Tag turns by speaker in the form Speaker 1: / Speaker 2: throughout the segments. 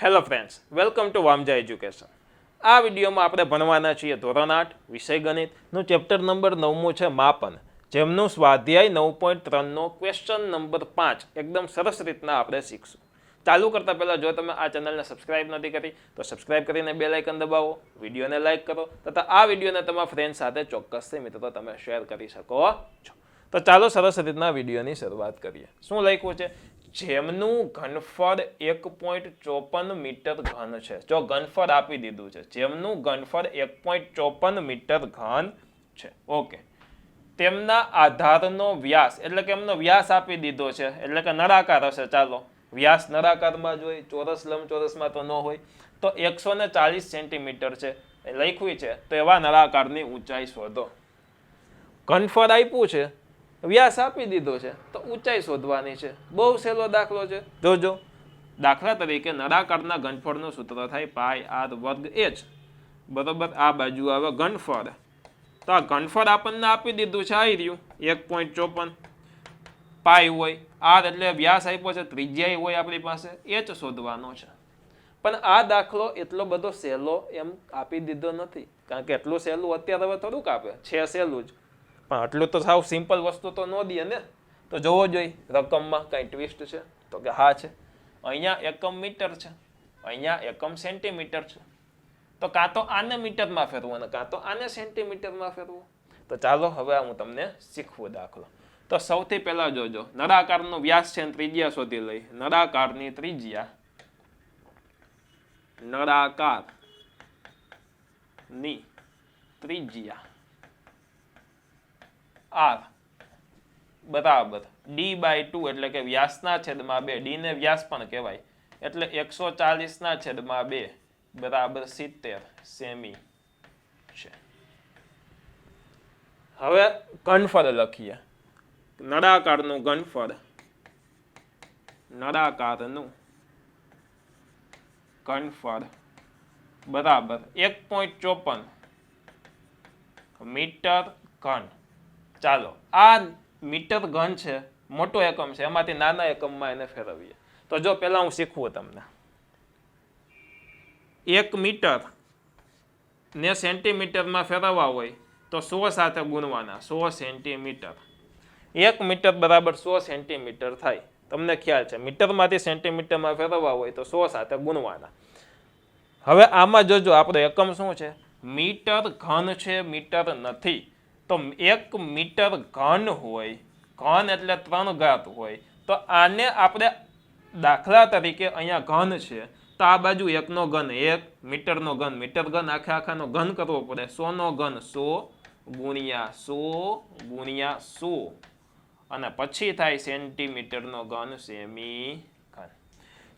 Speaker 1: Hello friends, welcome to Vamja education. આ વિડીયોમાં આપણે ભણવાના છીએ ધોરણ 8 વિષય ગણિતનું ચેપ્ટર નંબર 9 છે માપન, જેમનું સ્વાધ્યાય 9.3નો ક્વેશ્ચન નંબર 5 એકદમ સરસ રીતના આપણે શીખશું. ચાલુ કરતા પહેલાં જો તમે આ ચેનલને સબસ્ક્રાઇબ નથી કરી તો સબસ્ક્રાઇબ કરીને બેલ આઇકન દબાવો, વિડીયોને લાઇક કરો તથા આ વિડીયોને તમારા ફ્રેન્ડ સાથે ચોક્કસથી મિત્રો તમે શેર કરી શકો છો. તો ચાલો સરસ રીતના વિડીયોની શરૂઆત કરીએ. શું લખ્યું છે? જેમનું ઘનફળ 1.54 મીટર ઘન છે. જો ઘનફળ આપી દીધું છે, જેમનું ઘનફળ 1.54 મીટર ઘન છે. ઓકે. તેમના આધારનો વ્યાસ, એટલે કે એમનો વ્યાસ આપી દીધો છે, એટલે કે નળાકાર હશે. ચાલો વ્યાસ નળાકારમાં જોઈએ, ચોરસ લંબચોરસમાં તો ન હોય. તો 140 સેન્ટીમીટર છે એ લખ્યું છે. તો એવા નળાકારની ઊંચાઈ શોધો. ઘનફળ આપ્યું છે, વ્યાસ આપી દીધો છે, તો ઊંચાઈ શોધવાની છે. બહુ સહેલો દાખલો છે. જોજો. દાખલા તરીકે નળાકારના ઘનફળનું સૂત્ર થાય પાઈ આર વર્ગ h. બરોબર. આ બાજુ આવે ઘનફળ. તો આ ઘનફળ આપણને આપી દીધું છે, આવી રહ્યું 1.54 પાઈ હોય. આર એટલે વ્યાસ આપ્યો છે, ત્રિજ્યા હોય આપણી પાસે, h શોધવાનો છે. પણ આ દાખલો એટલો બધો સહેલો એમ આપી દીધો નથી, કારણ કે એટલું સહેલું અત્યારે હવે થોડુંક આપે છે, સહેલું જ. પણ આટલું તો સાવ સિમ્પલ વસ્તુ તો ન દે ને. તો જોવો જોઈએ રકમમાં કઈ ટ્વિસ્ટ છે. તો કે હા છે. અહીંયા એકમ મીટર છે, અહીંયા એકમ સેન્ટીમીટર છે. તો કાં તો આને મીટરમાં ફેરવું અને કાં તો આને સેન્ટીમીટરમાં ફેરવું. તો ચાલો હવે હું તમને શીખવું દાખલો. તો સૌથી પહેલા જોજો, નળાકારનો વ્યાસ છે, ત્રિજ્યા શોધી લઈ. નળાકારની ત્રિજ્યા, નળાકારની ત્રિજ્યા r બરાબર d/2, એટલે કે વ્યાસના છેદમાં 2. d ને વ્યાસ પણ કહેવાય, એટલે 140 ના છેદમાં 2 બરાબર 70 સેમી છે. હવે ઘનફળ લખીએ. નળાકારનું ઘનફળ, નળાકારનું ઘનફળ બરાબર 1.54 મીટર ઘન. ચાલો આ મીટર ઘન છે, મોટો એકમ છે, એમાંથી નાના એકમમાં એને ફેરવીએ. તો જો પહેલા હું શીખવું તમને. 1 મીટર ને સેન્ટીમીટરમાં ફેરવવા હોય તો 100 સાથે ગુણવાના. 100 સેન્ટીમીટર. 1 મીટર બરાબર 100 સેન્ટીમીટર થાય. તમને ખ્યાલ છે, મીટરમાંથી સેન્ટીમીટરમાં ફેરવવા હોય તો 100 સાથે ગુણવાના. હવે આમાં જોજો આપણો એકમ શું છે? મીટર ઘન છે, મીટર નથી. તો 1 મીટર ઘન હોય, ઘન એટલે 3 ઘાત હોય. તો આને આપણે દાખલા તરીકે અહીંયા ઘન છે, તો આ બાજુ 1 નો ઘન 1, મીટરનો ઘન મીટર ઘન, આખાનો ઘન કરવો પડે. 100 નો ઘન 100 ગુણ્યા 100 ગુણ્યા 100, અને પછી થાય સેન્ટીમીટરનો ઘન સેમી ઘન.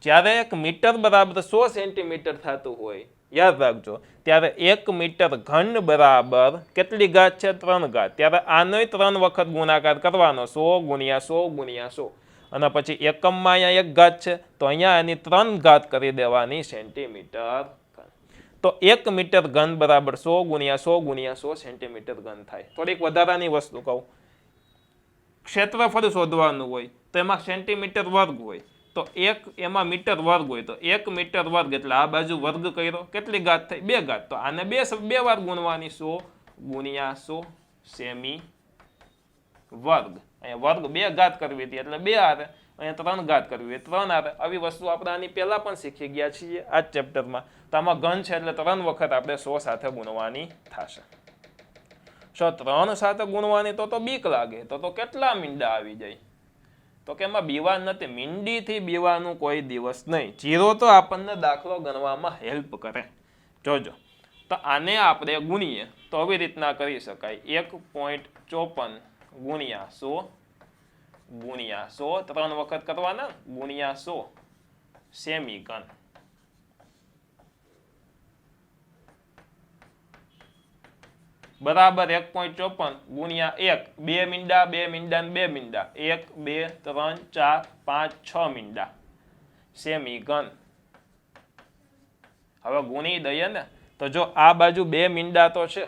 Speaker 1: જ્યારે 1 મીટર બરાબર 100 સેન્ટીમીટર થતું હોય, યાદ રાખજો, ત્યારે 1 મીટર ઘન બરાબર કેટલી ઘાત છે? 3 ઘાત. ત્યારે આનોય 3 વખત ગુણાકાર કરવાનો. 100 ગુણ્યા 100 ગુણ્યા 100, અને પછી એકમમાં અહીંયા 1 ઘાત છે, તો અહીંયા એની 3 ઘાત કરી દેવાની સેન્ટીમીટર. તો 1 મીટર ઘન બરાબર 100 ગુણ્યા 100 ગુણ્યા 100 સેન્ટીમીટર ઘન થાય. થોડીક વધારાની વસ્તુ કહું, ક્ષેત્રફળ શોધવાનું હોય તો એમાં સેન્ટીમીટર વર્ગ હોય, તો એમાં મીટર વર્ગ હોય, તો 1 મીટર વર્ગ એટલે આ બાજુ વર્ગ કર્યો, કેટલી ઘાત થઈ? 2 ઘાત. તો આને બે વાર ગુણવાની. 100 ગુણ્યા 100 સેમી વર્ગ. અહીંયા વર્ગ 2 ઘાત કરવી હતી એટલે 2 આવે, અહીંયા 3 ઘાત કરવી હોય 3 આવે. આવી વસ્તુ આપણે આની પહેલા પણ શીખી ગયા છીએ આ જ ચેપ્ટરમાં. તો આમાં ઘન છે એટલે 3 વખત આપણે 100 સાથે ગુણવાની થશે. 3 સાથે ગુણવાની તો બીક લાગે. તો કેટલા મીંડા આવી જાય? તો કે એમાં બીવાનું નથી, મીંડીથી બીવાનું કોઈ દિવસ નહીં. 0 તો આપણને દાખલો ગણવામાં હેલ્પ કરે. જોજો. તો આને આપણે ગુણીએ તો આવી રીતના કરી શકાય. 1.54 ગુણ્યા 100 ગુણ્યા 100, 3 વખત કરવાના, ગુણ્યા 100 સેમી ઘન. બરાબર 1.54 ગુણ્યા 1, 2 મીંડા 2 મીંડા ને 2 મીંડા, 1 2 3 4 5 6 મીંડા સેમી ઘન. હવે ગુણી દઈએ ને, તો જો આ બાજુ 2 મીંડા તો છે,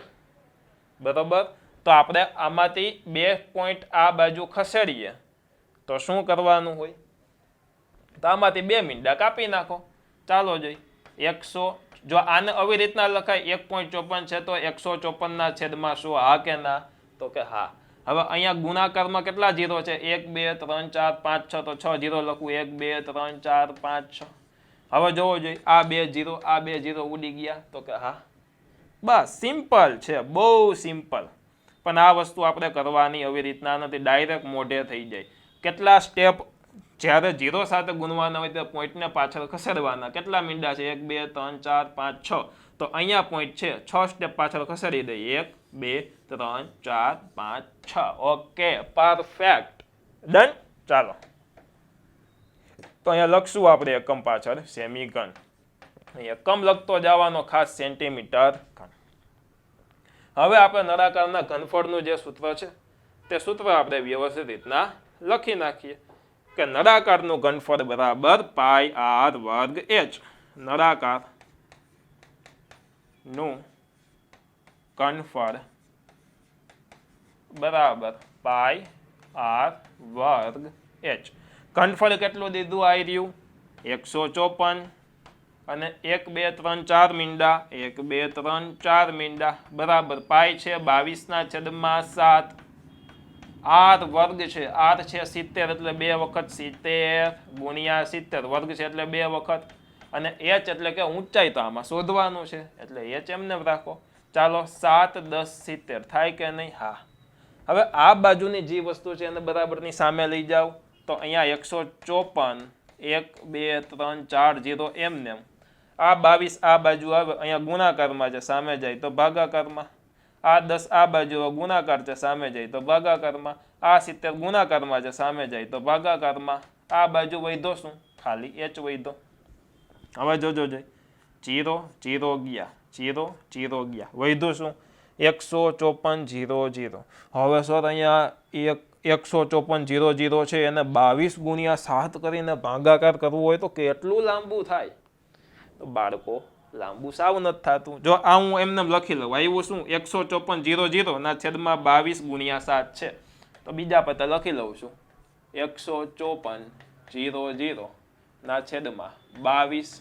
Speaker 1: બરોબર. તો આપણે આમાંથી 2 પોઈન્ટ આ બાજુ ખસેડીએ તો શું કરવાનું હોય? તો આમાંથી 2 મીંડા કાપી નાખો. ચાલો જોઈ 100 જો આને આવી રીતના લખાય 1.54 છે તો 154 ના છેદમાં 100 હા કે ના તો કે હા હવે અહીંયા ગુણાકારમાં કેટલા જીરો છે 1 2 3 4 5 6 તો 6 જીરો લખું 1 2 3 4 5 6 હવે જોવો જોઈએ આ બે જીરો ઉડી ગયા તો કે હા બસ સિમ્પલ છે બહુ સિમ્પલ પણ આ વસ્તુ આપણે કરવાની આવી રીતના નથી ડાયરેક્ટ મોઢે થઈ જાય કેટલા સ્ટેપ જ્યારે જીરો સાથે ગુણવાના હોય તો પોઈન્ટને પાછળ ખસેડવાના કેટલા મીંડા છે 1 2 3 4 5 6 તો અહીંયા પોઈન્ટ છે 6 સ્ટેપ પાછળ ખસેડી દઈએ 1 2 3 4 5 6 ઓકે પરફેક્ટ ડન ચાલો તો અહીંયા લખશું આપણે એકમ પાછળ સેમી ઘન એકમ લખતો જવાનો ખાસ સેન્ટીમીટર ઘન હવે આપણે નળાકારના ઘનફળનું જે સૂત્ર છે તે સૂત્ર આપણે વ્યવસ્થિત રીતના લખી નાખીએ કે નળાકારનું ઘનફળ બરાબર પાઈ આર વર્ગ h નળાકારનું ઘનફળ બરાબર પાઈ આર વર્ગ h ઘનફળ કેટલું દીધું આવી રહ્યું 154 અને 1 2 3 4 મીંડા 1 2 3 4 મીંડા બરાબર પાઈ છે 22/7 આર વર્ગ છે આર છે 70 એટલે 2 વખત 70 ગુણ્યા 70 વર્ગ છે એટલે 2 વખત અને h એટલે કે ઊંચાઈ તો આમાં શોધવાનું છે એટલે h એમને રાખો ચાલો 7 10 70 થાય કે નહીં હા હવે આ બાજુની જે વસ્તુ છે એને બરાબરની સામે લઈ જાઓ તો અહીંયા 154 1 2 3 4 0 એમને આ 22 આ બાજુ આવે અહીંયા ગુણાકારમાં છે સામે જાય તો ભાગાકારમાં આ 10 આ બાજુ ગુણાકાર છે સામે જાય તો ભાગાકારમાં આ 70 ગુણાકારમાં છે સામે જાય તો ભાગાકારમાં આ બાજુ વધ્યો શું ખાલી h વધ્યો હવે જોજો જોઈ 0 0 ગયા 0 0 ગયા વધ્યું શું 154 0 0 હવે સર અહીંયા 154 0 0 છે એને 22 ગુણ્યા 7 કરીને ભાગાકાર કરવું હોય તો કેટલું લાંબુ થાય તો બાળકો લાંબુ સાવ નથી થતું જો આ હું એમને લખી લઉં આવ્યું શું 154 0 0 ના છેદમાં 22 ગુણ્યા 7 છે તો બીજા પત્તા લખી લઉં છું 154 0 0 ના છેદમાં 22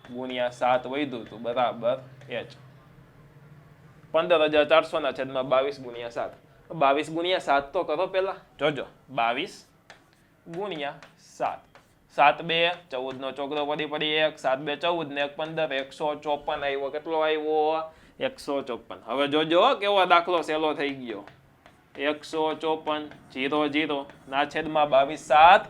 Speaker 1: ગુણ્યા 7 વધ્યું હતું બરાબર h 15400 ના છેદમાં 22 ગુણ્યા 7 22 ગુણ્યા 7 તો કરો પહેલા જોજો 22 ગુણ્યા 7 7 2 14 નો ચોકડો પડી 1 7 2 14 ને 1 15 154 આવ્યો કેટલો આવ્યો 154 હવે જોજો કેવો દાખલો સહેલો થઈ ગયો 154 0 0 ના છેદમાં 22 7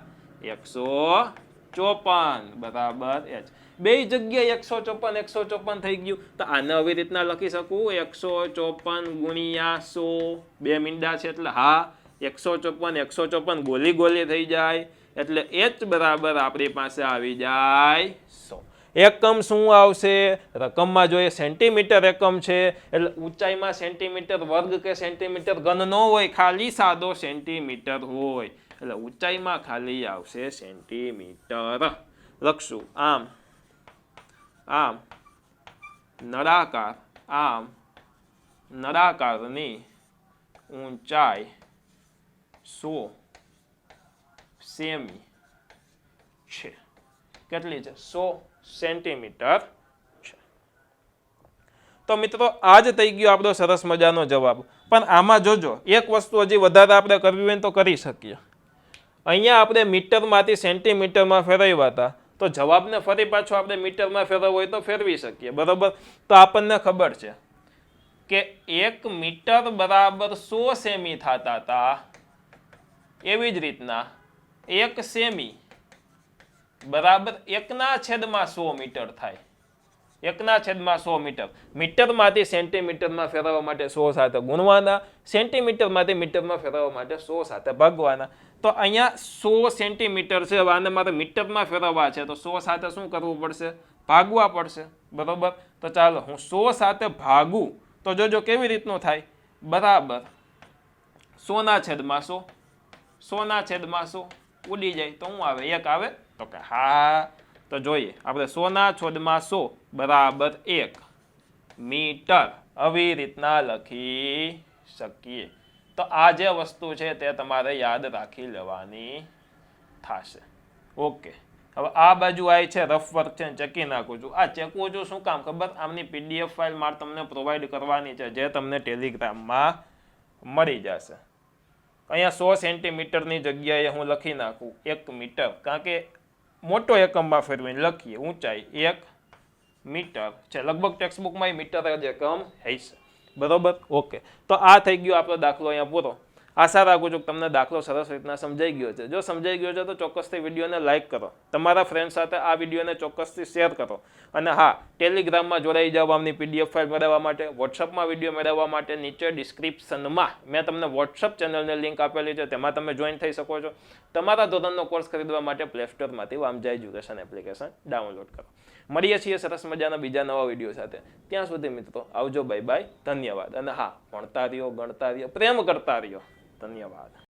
Speaker 1: 154 બરાબર h બે જગ્યાએ 154 થઈ ગયું તો આને આવી રીતના લખી શકું 154 ગુણ્યા 100 બે મીંડા છે એટલે હા 154 ગોલી ગોલી થઈ જાય એટલે h બરાબર આપણી પાસે આવી જાય 100 એકમ શું આવશે રકમમાં જોઈએ સેન્ટીમીટર એકમ છે એટલે ઊંચાઈમાં સેન્ટીમીટર વર્ગ કે સેન્ટીમીટર ઘન ન હોય ખાલી સાદો સેન્ટીમીટર હોય એટલે ઊંચાઈમાં ખાલી આવશે સેન્ટીમીટર લખશું આમ નળાકારની ઊંચાઈ 100 સેમી છે કેટલી છે 100 સેન્ટીમીટર છે તો મિત્રો આ જ થઈ ગયો આપણો સરસ મજાનો જવાબ પણ આમાં જોજો એક વસ્તુ હજી વધારે આપણે કરવી હોય તો કરી શકીએ અહીંયા આપણે મીટરમાંથી સેન્ટીમીટરમાં ફેરવ્યા હતા તો જવાબને ફરી પાછો આપણે મીટરમાં ફેરવવો હોય તો ફેરવી શકીએ બરાબર તો આપણને ખબર છે કે 1 મીટર બરાબર 100 સેમી થતા હતા એવી જ રીતના 1 સેમી બરાબર 1/100 મીટર થાય 1/100 મીટર મીટરમાંથી સેન્ટીમીટરમાં ફેરવવા માટે 100 સાથે ગુણવાના સેન્ટીમીટરમાંથી મીટરમાં ફેરવવા માટે 100 સાથે ભાગવાના તો અહીંયા 100 સેન્ટીમીટર છે હવે આને મારે મીટરમાં ફેરવવા છે તો 100 સાથે શું કરવું પડશે ભાગવા પડશે બરોબર તો ચાલો હું 100 સાથે ભાગું તો જોજો કેવી રીતનું થાય બરાબર 100/100 100/100 ઉડી જાય તો શું આવે 1 આવે તો કે હા તો જોઈએ આપણે 100/100 બરાબર 1 મીટર આવી રીતના લખી શકીએ તો આ જે વસ્તુ છે તે તમારે યાદ રાખી લેવાની થશે ઓકે હવે આ બાજુ આ છે રફ વર્ક છે ચેકી નાખું છું. આ ચેકવું છું શું કામ ખબર? આમની PDF ફાઇલ મારે તમને પ્રોવાઈડ કરવાની છે, જે તમને ટેલિગ્રામમાં મળી જશે. અહીંયા 100 સેન્ટીમીટરની જગ્યાએ હું લખી નાખું 1 મીટર, કારણ કે મોટો એકમમાં ફેરવીને લખીએ. ઊંચાઈ 1 મીટર છે, લગભગ ટેક્સ્ટબુકમાં મીટર જ એકમ હશે. બરોબર, ઓકે. તો આ થઈ ગયો આપણો દાખલો અહીંયા પૂરો. આશા રાખું છું કે તમને દાખલો સરસ રીતના સમજાઈ ગયો છે. જો સમજાઈ ગયો છે તો ચોક્કસથી વિડીયોને લાઇક કરો, તમારા ફ્રેન્ડ સાથે આ વિડીયોને ચોક્કસથી શેર કરો. અને હા, ટેલિગ્રામમાં જોડાઈ જાઓ આમની PDF ફાઇલ મેળવવા માટે, વોટ્સઅપમાં વિડીયો મેળવવા માટે નીચે ડિસ્ક્રિપ્શનમાં મેં તમને વોટ્સઅપ ચેનલની લિંક આપેલી છે, તેમાં તમે જોઈન થઈ શકો છો. તમારા ધોરણનો કોર્સ ખરીદવા માટે પ્લે સ્ટોરમાંથી વામજા એજ્યુકેશન એપ્લિકેશન ડાઉનલોડ કરો. મળીએ છીએ સરસ મજાના બીજા નવા વિડીયો સાથે. ત્યાં સુધી મિત્રો આવજો, બાય બાય, ધન્યવાદ. અને હા, ભણતા રહ્યો, ગણતા રહ્યો, પ્રેમ કરતા રહ્યો. ધન્યવાદ.